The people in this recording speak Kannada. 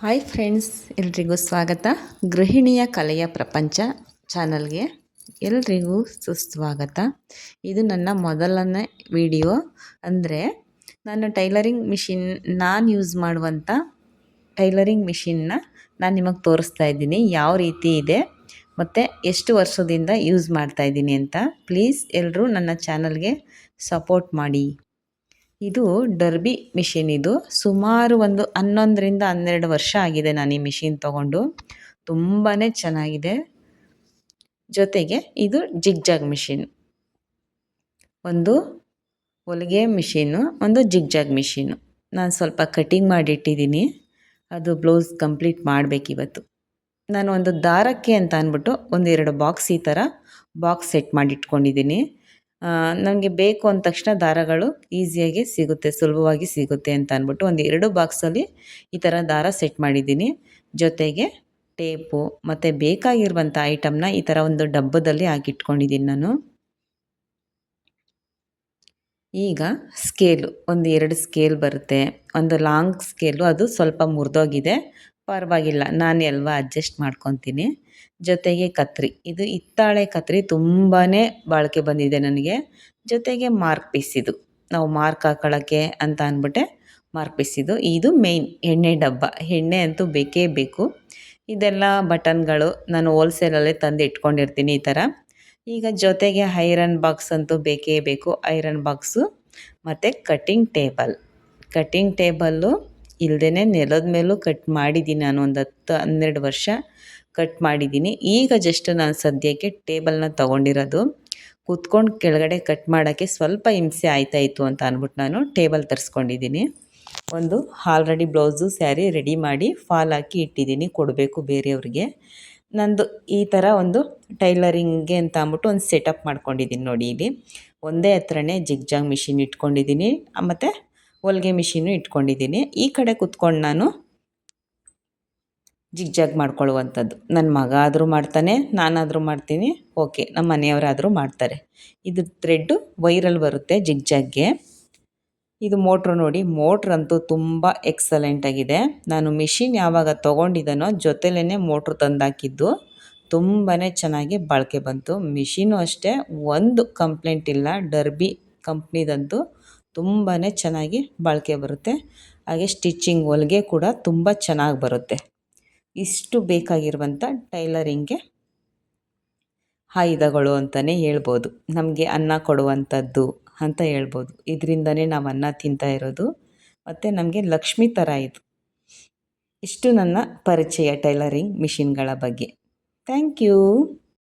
ಹಾಯ್ ಫ್ರೆಂಡ್ಸ್, ಎಲ್ರಿಗೂ ಸ್ವಾಗತ. ಗೃಹಿಣಿಯ ಕಲೆಯ ಪ್ರಪಂಚ ಚಾನಲ್ಗೆ ಎಲ್ರಿಗೂ ಸುಸ್ವಾಗತ. ಇದು ನನ್ನ ಮೊದಲನೇ ವಿಡಿಯೋ. ಅಂದರೆ ನಾನು ಟೈಲರಿಂಗ್ ಮಿಷಿನ್ ಯೂಸ್ ಮಾಡುವಂಥ ಟೈಲರಿಂಗ್ ಮಿಷಿನ್ನ ನಾನು ನಿಮಗೆ ತೋರಿಸ್ತಾ ಇದ್ದೀನಿ ಯಾವ ರೀತಿ ಇದೆ ಮತ್ತು ಎಷ್ಟು ವರ್ಷದಿಂದ ಯೂಸ್ ಮಾಡ್ತಾಯಿದ್ದೀನಿ ಅಂತ. ಪ್ಲೀಸ್ ಎಲ್ಲರೂ ನನ್ನ ಚಾನಲ್ಗೆ ಸಪೋರ್ಟ್ ಮಾಡಿ. ಇದು ಡರ್ಬಿ ಮಿಷಿನ್. ಇದು ಸುಮಾರು ಒಂದು 11ರಿಂದ 12 ವರ್ಷ ಆಗಿದೆ ನಾನು ಈ ಮಿಷಿನ್ ತೊಗೊಂಡು. ತುಂಬಾ ಚೆನ್ನಾಗಿದೆ. ಜೊತೆಗೆ ಇದು ಜಿಗ್ಜಾಗ್ ಮಿಷಿನ್, ಒಂದು ಹೊಲಿಗೆ ಮಿಷಿನ್ನು, ಒಂದು ಜಿಗ್ಜಾಗ್ ಮಿಷಿನ್ನು. ನಾನು ಸ್ವಲ್ಪ ಕಟಿಂಗ್ ಮಾಡಿಟ್ಟಿದ್ದೀನಿ, ಅದು ಬ್ಲೌಸ್ ಕಂಪ್ಲೀಟ್ ಮಾಡಬೇಕಿವತ್ತು. ನಾನು ಒಂದು ದಾರಕ್ಕೆ ಅಂತ ಅಂದ್ಬಿಟ್ಟು ಒಂದೆರಡು ಬಾಕ್ಸ್ ಈ ಥರ ಬಾಕ್ಸ್ ಸೆಟ್ ಮಾಡಿಟ್ಕೊಂಡಿದ್ದೀನಿ. ನನಗೆ ಬೇಕು ಅಂದ ತಕ್ಷಣ ದಾರಗಳು ಈಸಿಯಾಗಿ ಸಿಗುತ್ತೆ, ಸುಲಭವಾಗಿ ಸಿಗುತ್ತೆ ಅಂತ ಅಂದ್ಬಿಟ್ಟು ಒಂದು 2 ಬಾಕ್ಸಲ್ಲಿ ಈ ಥರ ದಾರ ಸೆಟ್ ಮಾಡಿದ್ದೀನಿ. ಜೊತೆಗೆ ಟೇಪು ಮತ್ತು ಬೇಕಾಗಿರುವಂಥ ಐಟಮ್ನ ಈ ಥರ ಒಂದು ಡಬ್ಬದಲ್ಲಿ ಹಾಕಿಟ್ಕೊಂಡಿದ್ದೀನಿ ನಾನು. ಈಗ ಸ್ಕೇಲು, ಒಂದು 2 ಸ್ಕೇಲ್ ಬರುತ್ತೆ. ಒಂದು ಲಾಂಗ್ ಸ್ಕೇಲು, ಅದು ಸ್ವಲ್ಪ ಮುರಿದೋಗಿದೆ, ಪರವಾಗಿಲ್ಲ, ನಾನೇ ಅಲ್ವಾ ಅಡ್ಜಸ್ಟ್ ಮಾಡ್ಕೊತೀನಿ. ಜೊತೆಗೆ ಕತ್ರಿ, ಇದು ಹಿತ್ತಾಳೆ ಕತ್ರಿ, ತುಂಬಾ ಬಾಳಿಕೆ ಬಂದಿದೆ ನನಗೆ. ಜೊತೆಗೆ ಮಾರ್ಕ್ ಪೀಸ್, ಇದು ನಾವು ಮಾರ್ಕ್ ಹಾಕೊಳ್ಳೋಕ್ಕೆ ಅಂತ ಅಂದ್ಬಿಟ್ಟೆ ಮಾರ್ಕ್ ಪೀಸ್. ಇದು ಮೇಯ್ನ್ ಎಣ್ಣೆ ಡಬ್ಬ. ಎಣ್ಣೆ ಅಂತೂ ಬೇಕೇ ಬೇಕು. ಇದೆಲ್ಲ ಬಟನ್ಗಳು ನಾನು ಹೋಲ್ಸೇಲಲ್ಲೇ ತಂದು ಇಟ್ಕೊಂಡಿರ್ತೀನಿ ಈ ಥರ. ಈಗ ಜೊತೆಗೆ ಐರನ್ ಬಾಕ್ಸ್ ಅಂತೂ ಬೇಕೇ ಬೇಕು. ಐರನ್ ಬಾಕ್ಸು ಮತ್ತು ಕಟ್ಟಿಂಗ್ ಟೇಬಲ್ಲು ಇಲ್ಲದೇ ನೆಲದ ಮೇಲೂ ಕಟ್ ಮಾಡಿದ್ದೀನಿ ನಾನು. ಒಂದು 10-12 ವರ್ಷ ಕಟ್ ಮಾಡಿದ್ದೀನಿ. ಈಗ ಜಸ್ಟ್ ನಾನು ಸದ್ಯಕ್ಕೆ ಟೇಬಲ್ನ ತೊಗೊಂಡಿರೋದು. ಕೂತ್ಕೊಂಡು ಕೆಳಗಡೆ ಕಟ್ ಮಾಡೋಕ್ಕೆ ಸ್ವಲ್ಪ ಹಿಂಸೆ ಆಯ್ತಾಯಿತ್ತು ಅಂತ ಅಂದ್ಬಿಟ್ಟು ನಾನು ಟೇಬಲ್ ತರಿಸ್ಕೊಂಡಿದ್ದೀನಿ. ಒಂದು ಆಲ್ರೆಡಿ ಬ್ಲೌಸು ಸ್ಯಾರಿ ರೆಡಿ ಮಾಡಿ ಫಾಲ್ ಹಾಕಿ ಇಟ್ಟಿದ್ದೀನಿ, ಕೊಡಬೇಕು ಬೇರೆಯವ್ರಿಗೆ. ನಂದು ಈ ಥರ ಒಂದು ಟೈಲರಿಂಗ್ಗೆ ಅಂತ ಅಂದ್ಬಿಟ್ಟು ಒಂದು ಸೆಟಪ್ ಮಾಡ್ಕೊಂಡಿದ್ದೀನಿ ನೋಡಿ. ಇಲ್ಲಿ ಒಂದೇ ಹತ್ರನೇ ಜಿಗ್ಜಾಗ್ ಮಿಷಿನ್ ಇಟ್ಕೊಂಡಿದ್ದೀನಿ ಮತ್ತು ಹೊಲಿಗೆ ಮಿಷಿನ್ನು ಇಟ್ಕೊಂಡಿದ್ದೀನಿ. ಈ ಕಡೆ ಕೂತ್ಕೊಂಡು ನಾನು ಜಿಗ್ಜಾಗ್ ಮಾಡ್ಕೊಳ್ಳುವಂಥದ್ದು. ನನ್ನ ಮಗ ಆದರೂ ಮಾಡ್ತಾನೆ, ನಾನಾದರೂ ಮಾಡ್ತೀನಿ, ಓಕೆ, ನಮ್ಮ ಮನೆಯವರಾದರೂ ಮಾಡ್ತಾರೆ. ಇದು ಥ್ರೆಡ್ಡು ವೈರಲ್ಲಿ ಬರುತ್ತೆ ಜಿಗ್ಜಾಗ್ಗೆ. ಇದು ಮೋಟ್ರು ನೋಡಿ, ಮೋಟ್ರಂತೂ ತುಂಬ ಎಕ್ಸಲೆಂಟಾಗಿದೆ. ನಾನು ಮಿಷಿನ್ ಯಾವಾಗ ತೊಗೊಂಡಿದ್ದಾನೋ ಜೊತೆಲೇ ಮೋಟ್ರು ತಂದಾಕಿದ್ದು. ತುಂಬಾ ಚೆನ್ನಾಗಿ ಬಾಳಿಕೆ ಬಂತು. ಮಿಷಿನು ಅಷ್ಟೇ, ಒಂದು ಕಂಪ್ಲೇಂಟ್ ಇಲ್ಲ. ಡರ್ಬಿ ಕಂಪ್ನಿದಂತೂ ತುಂಬಾ ಚೆನ್ನಾಗಿ ಬಾಳಿಕೆ ಬರುತ್ತೆ. ಹಾಗೆ ಸ್ಟಿಚ್ಚಿಂಗ್ ಹೊಲಿಗೆ ಕೂಡ ತುಂಬ ಚೆನ್ನಾಗಿ ಬರುತ್ತೆ. ಇಷ್ಟು ಬೇಕಾಗಿರುವಂಥ ಟೈಲರಿಂಗ್ಗೆ ಆಯುಧಗಳು ಅಂತಲೇ ಹೇಳ್ಬೋದು. ನಮಗೆ ಅನ್ನ ಕೊಡುವಂಥದ್ದು ಅಂತ ಹೇಳ್ಬೋದು. ಇದರಿಂದನೇ ನಾವು ಅನ್ನ ತಿಂತಾ ಇರೋದು ಮತ್ತು ನಮಗೆ ಲಕ್ಷ್ಮಿ ಥರ ಇದು. ಇಷ್ಟು ನನ್ನ ಪರಿಚಯ ಟೈಲರಿಂಗ್ ಮಿಷಿನ್ಗಳ ಬಗ್ಗೆ. Thank you.